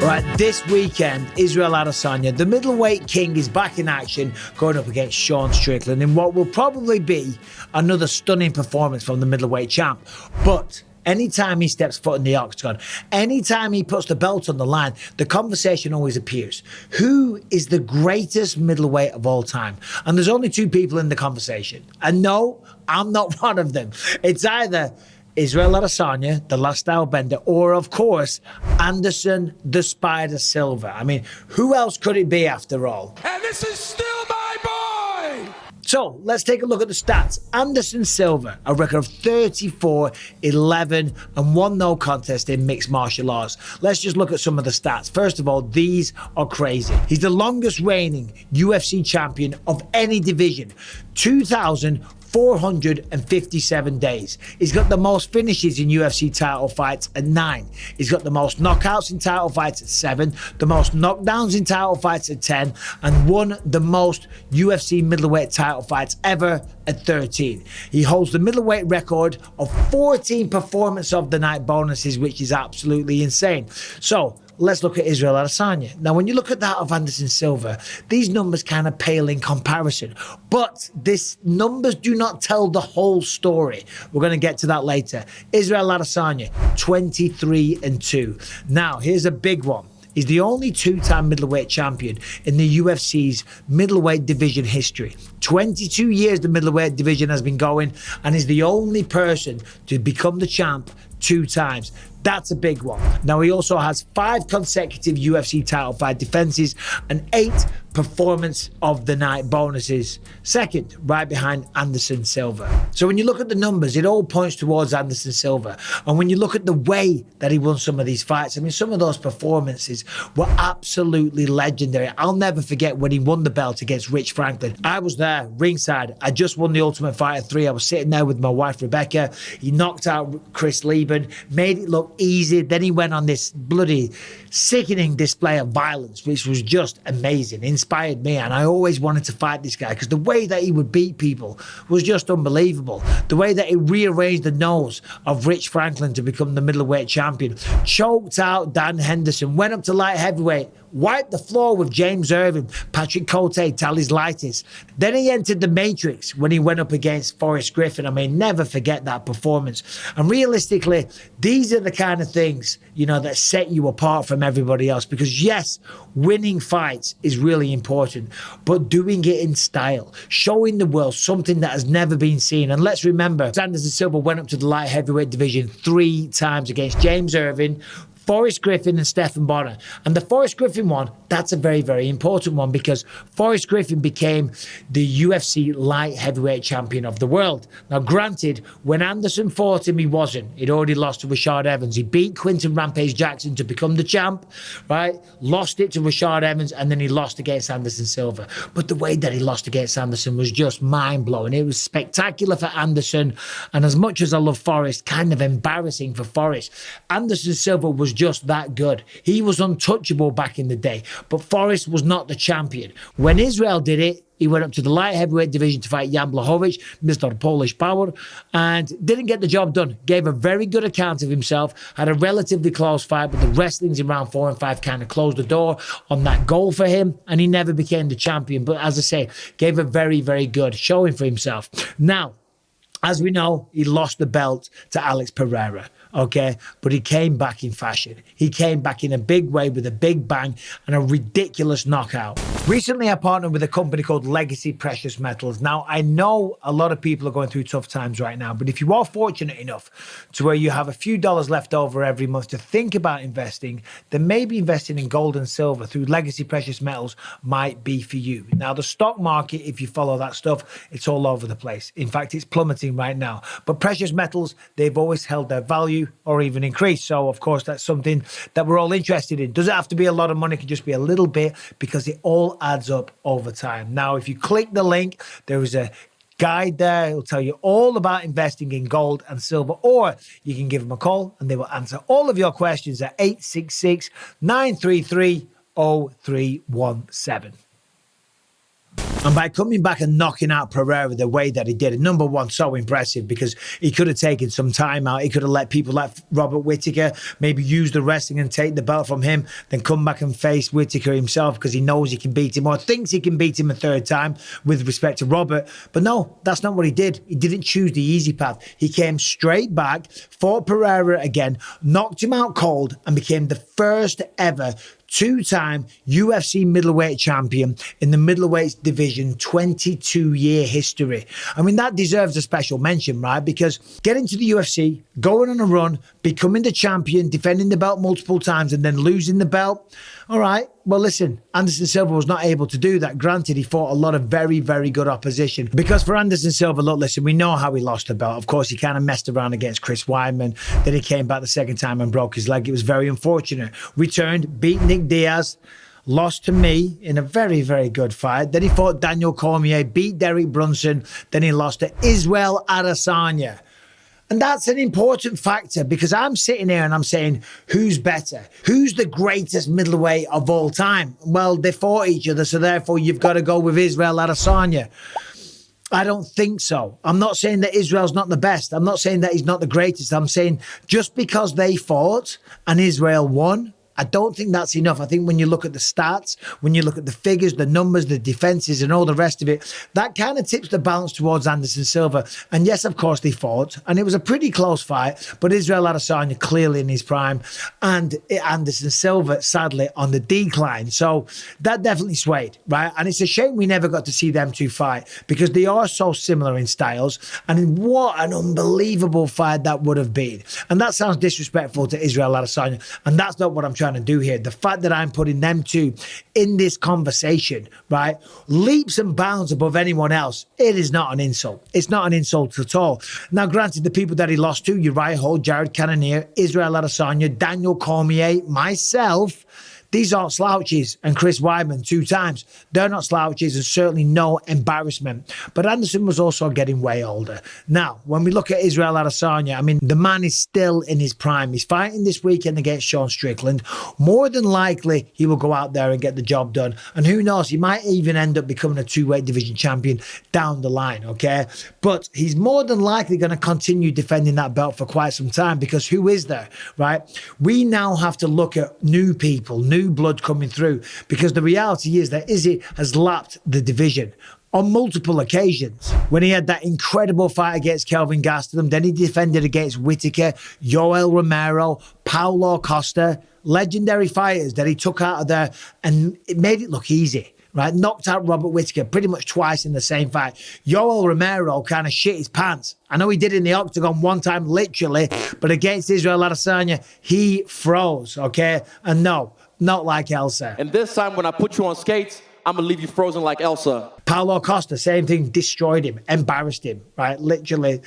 Right, this weekend, Israel Adesanya, the middleweight king, is back in action, going up against Sean Strickland in what will probably be another stunning performance from the middleweight champ. But anytime he steps foot in the octagon, anytime he puts the belt on the line, the conversation always appears. Who is the greatest middleweight of all time? And there's only two people in the conversation. And no, I'm not one of them. It's either Israel Adesanya, the last style bender, or of course, Anderson the Spider Silva. I mean, who else could it be after all? And this is still my boy! So let's take a look at the stats. Anderson Silva, a record of 34, 11, and 1 no contest in mixed martial arts. Let's just look at some of the stats. First of all, these are crazy. He's the longest reigning UFC champion of any division, 2,457 days. He's got the most finishes in UFC title fights at 9. He's got the most knockouts in title fights at 7, the most knockdowns in title fights at 10, and won the most UFC middleweight title fights ever at 13. He holds the middleweight record of 14 performance of the night bonuses, which is absolutely insane. So let's look at Israel Adesanya. Now, when you look at that of Anderson Silva, these numbers kind of pale in comparison. But these numbers do not tell the whole story. We're going to get to that later. Israel Adesanya, 23-2. Now, here's a big one. He's the only two-time middleweight champion in the UFC's middleweight division history. 22 years the middleweight division has been going, and is the only person to become the champ 2 times. That's a big one. Now, he also has 5 consecutive UFC title fight defenses and 8 performance of the night bonuses. Second, right behind Anderson Silva. So when you look at the numbers, it all points towards Anderson Silva. And when you look at the way that he won some of these fights, I mean, some of those performances were absolutely legendary. I'll never forget when he won the belt against Rich Franklin. I was there, ringside. I just won the Ultimate Fighter 3. I was sitting there with my wife, Rebecca. He knocked out Chris Lieben, made it look easy. Then he went on this bloody sickening display of violence, which was just amazing. Inspired me, and I always wanted to fight this guy because the way that he would beat people was just unbelievable. The way that he rearranged the nose of Rich Franklin to become the middleweight champion, choked out Dan Henderson, went up to light heavyweight, wiped the floor with James Irvin, Patrick Cote, Talis Lightis. Then he entered the Matrix when he went up against Forrest Griffin. I mean, never forget that performance. And realistically, these are the kind of things, you know, that set you apart from everybody else. Because yes, winning fights is really important, but doing it in style, showing the world something that has never been seen. And let's remember, Anderson Silva went up to the light heavyweight division 3 times against James Irvin, Forrest Griffin and Stephen Bonner. And the Forrest Griffin one, that's a very, very important one because Forrest Griffin became the UFC light heavyweight champion of the world. Now, granted, when Anderson fought him, he wasn't. He'd already lost to Rashad Evans. He beat Quinton Rampage Jackson to become the champ, right? Lost it to Rashad Evans, and then he lost against Anderson Silva. But the way that he lost against Anderson was just mind-blowing. It was spectacular for Anderson, and as much as I love Forrest, kind of embarrassing for Forrest. Anderson Silva was just that good. He was untouchable back in the day, but Forrest was not the champion. When Israel did it, he went up to the light heavyweight division to fight Jan Blachowicz, Mr. Polish Power, and didn't get the job done. Gave a very good account of himself, had a relatively close fight, but the wrestlings in round 4 and 5 kind of closed the door on that goal for him, and he never became the champion. But as I say, gave a very, very good showing for himself. Now, as we know, he lost the belt to Alex Pereira. Okay, but he came back in fashion. He came back in a big way with a big bang and a ridiculous knockout. Recently, I partnered with a company called Legacy Precious Metals. Now, I know a lot of people are going through tough times right now, but if you are fortunate enough to where you have a few dollars left over every month to think about investing, then maybe investing in gold and silver through Legacy Precious Metals might be for you. Now, the stock market, if you follow that stuff, it's all over the place. In fact, it's plummeting right now. But precious metals, they've always held their value or even increased. So, of course, that's something that we're all interested in. Does it have to be a lot of money? It can just be a little bit because it all adds up over time. Now, if you click the link, there is a guide there. It'll tell you all about investing in gold and silver, or you can give them a call and they will answer all of your questions at 866-933-0317. And by coming back and knocking out Pereira the way that he did, number one, so impressive because he could have taken some time out. He could have let people like Robert Whittaker maybe use the wrestling and take the belt from him, then come back and face Whittaker himself because he knows he can beat him or thinks he can beat him a third time with respect to Robert. But no, that's not what he did. He didn't choose the easy path. He came straight back, fought Pereira again, knocked him out cold, and became the first ever two-time UFC middleweight champion in the middleweight division, 22-year history. I mean, that deserves a special mention, right? Because getting to the UFC, going on a run, becoming the champion, defending the belt multiple times, and then losing the belt. All right, well, listen, Anderson Silva was not able to do that. Granted, he fought a lot of very, very good opposition. Because for Anderson Silva, look, listen, we know how he lost the belt. Of course, he kind of messed around against Chris Weidman. Then he came back the second time and broke his leg. It was very unfortunate. Returned, beat Nick Diaz, lost to me in a very, very good fight. Then he fought Daniel Cormier, beat Derek Brunson. Then he lost to Israel Adesanya. And that's an important factor because I'm sitting here and I'm saying, who's better? Who's the greatest middleweight of all time? Well, they fought each other, so therefore you've got to go with Israel Adesanya. I don't think so. I'm not saying that Israel's not the best. I'm not saying that he's not the greatest. I'm saying just because they fought and Israel won, I don't think that's enough. I think when you look at the stats, when you look at the figures, the numbers, the defenses, and all the rest of it, that kind of tips the balance towards Anderson Silva. And yes, of course, they fought. And it was a pretty close fight. But Israel Adesanya clearly in his prime. And Anderson Silva, sadly, on the decline. So that definitely swayed, right? And it's a shame we never got to see them two fight because they are so similar in styles. And what an unbelievable fight that would have been. And that sounds disrespectful to Israel Adesanya. And that's not what I'm trying to do here. The fact that I'm putting them two in this conversation, right, leaps and bounds above anyone else. It is not an insult. It's not an insult at all. Now, granted, the people that he lost to, Uriah Hall, Jared Cannonier, Israel Adesanya, Daniel Cormier, myself, these aren't slouches, and Chris Weidman 2 times. They're not slouches and certainly no embarrassment. But Anderson was also getting way older. Now, when we look at Israel Adesanya, I mean, the man is still in his prime. He's fighting this weekend against Sean Strickland. More than likely, he will go out there and get the job done. And who knows, he might even end up becoming a 2-weight division champion down the line, okay? But he's more than likely going to continue defending that belt for quite some time because who is there, right? We now have to look at new people, new blood coming through because the reality is that Izzy has lapped the division on multiple occasions. When he had that incredible fight against Kelvin Gastelum, then he defended against Whittaker, Yoel Romero, Paulo Costa, legendary fighters that he took out of there and it made it look easy. Right, knocked out Robert Whittaker pretty much twice in the same fight. Yoel Romero kind of shit his pants. I know he did in the octagon one time, literally, but against Israel Adesanya, he froze, okay? And no, not like Elsa. And this time when I put you on skates, I'm going to leave you frozen like Elsa. Paulo Costa, same thing, destroyed him, embarrassed him, right? Literally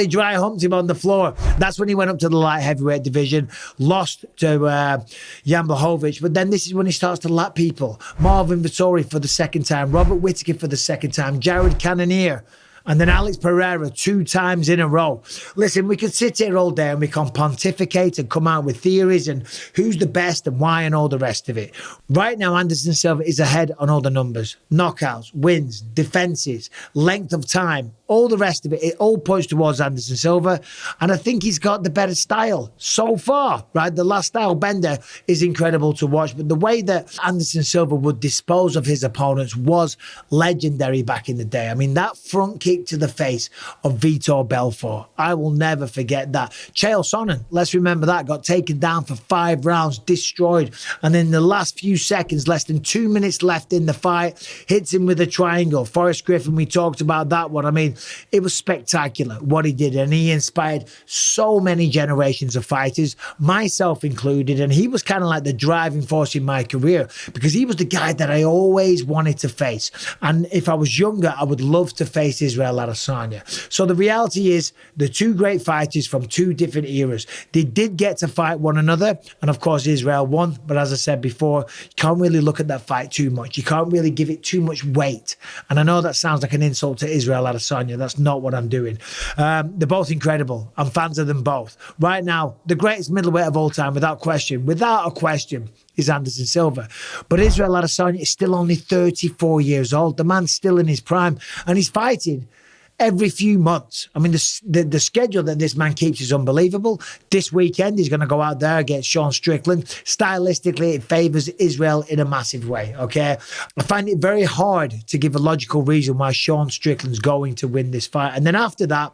dry humped him on the floor. That's when he went up to the light heavyweight division, lost to Jan Blachowicz. But then this is when he starts to lap people. Marvin Vettori for the second time, Robert Whittaker for the second time, Jared Cannonier, and then Alex Pereira 2 times in a row. Listen, we could sit here all day and we can pontificate and come out with theories and who's the best and why and all the rest of it. Right now, Anderson Silva is ahead on all the numbers. Knockouts, wins, defenses, length of time, all the rest of it. It all points towards Anderson Silva. And I think he's got the better style so far, right? The last style bender is incredible to watch. But the way that Anderson Silva would dispose of his opponents was legendary back in the day. I mean, that front kick to the face of Vitor Belfort. I will never forget that. Chael Sonnen, let's remember that, got taken down for 5 rounds, destroyed. And in the last few seconds, less than 2 minutes left in the fight, hits him with a triangle. Forrest Griffin, we talked about that one. I mean, it was spectacular what he did. And he inspired so many generations of fighters, myself included. And he was kind of like the driving force in my career because he was the guy that I always wanted to face. And if I was younger, I would love to face Israel Adesanya. So the reality is the 2 great fighters from 2 different eras. They did get to fight one another. And of course, Israel won. But as I said before, you can't really look at that fight too much. You can't really give it too much weight. And I know that sounds like an insult to Israel Adesanya. Adesanya. That's not what I'm doing. They're both incredible. I'm fans of them both. Right now, the greatest middleweight of all time, without a question, is Anderson Silva. But Israel Adesanya is still only 34 years old. The man's still in his prime, and he's fighting every few months. I mean, the schedule that this man keeps is unbelievable. This weekend, he's going to go out there against Sean Strickland. Stylistically, it favours Israel in a massive way, okay? I find it very hard to give a logical reason why Sean Strickland's going to win this fight. And then after that,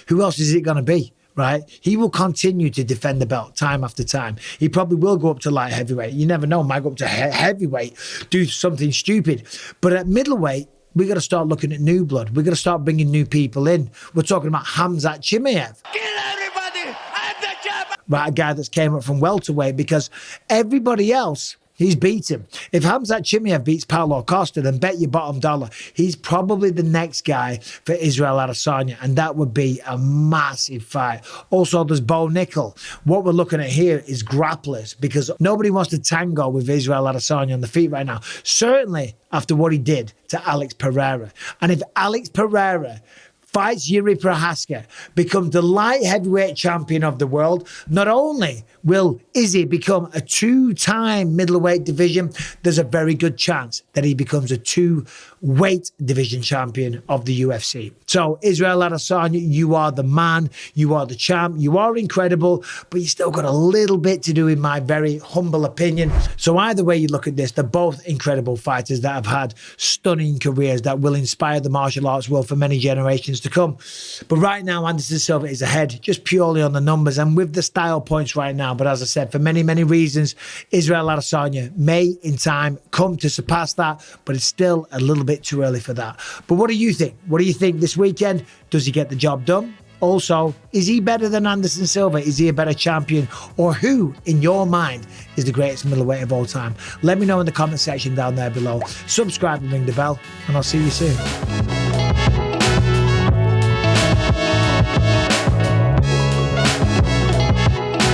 who else is it going to be? Right? He will continue to defend the belt time after time. He probably will go up to light heavyweight. You never know. Might go up to heavyweight, do something stupid. But at middleweight, we got to start looking at new blood. We're going to start bringing new people in. We're talking about Khamzat Chimaev. Kill everybody! I'm the champ! Right, a guy that's came up from welterweight, because everybody else, he's beat him. If Khamzat Chimaev beats Paulo Costa, then bet your bottom dollar he's probably the next guy for Israel Adesanya, and that would be a massive fight. Also, there's Bo Nickel. What we're looking at here is grapplers, because nobody wants to tango with Israel Adesanya on the feet right now. Certainly after what he did to Alex Pereira. And if Alex Pereira fights Yuri Prohaska, becomes the light heavyweight champion of the world, not only will Izzy become a two-time middleweight division, there's a very good chance that he becomes a two-weight division champion of the UFC. So, Israel Adesanya, you are the man, you are the champ, you are incredible, but you still got a little bit to do, in my very humble opinion. So either way you look at this, they're both incredible fighters that have had stunning careers that will inspire the martial arts world for many generations to come. But right now, Anderson Silva is ahead, just purely on the numbers and with the style points right now. But as I said, for many, many reasons, Israel Adesanya may in time come to surpass that, but it's still a little bit too early for that. But what do you think? What do you think this weekend? Does he get the job done? Also, is he better than Anderson Silva? Is he a better champion? Or who, in your mind, is the greatest middleweight of all time? Let me know in the comment section down there below. Subscribe and ring the bell, and I'll see you soon.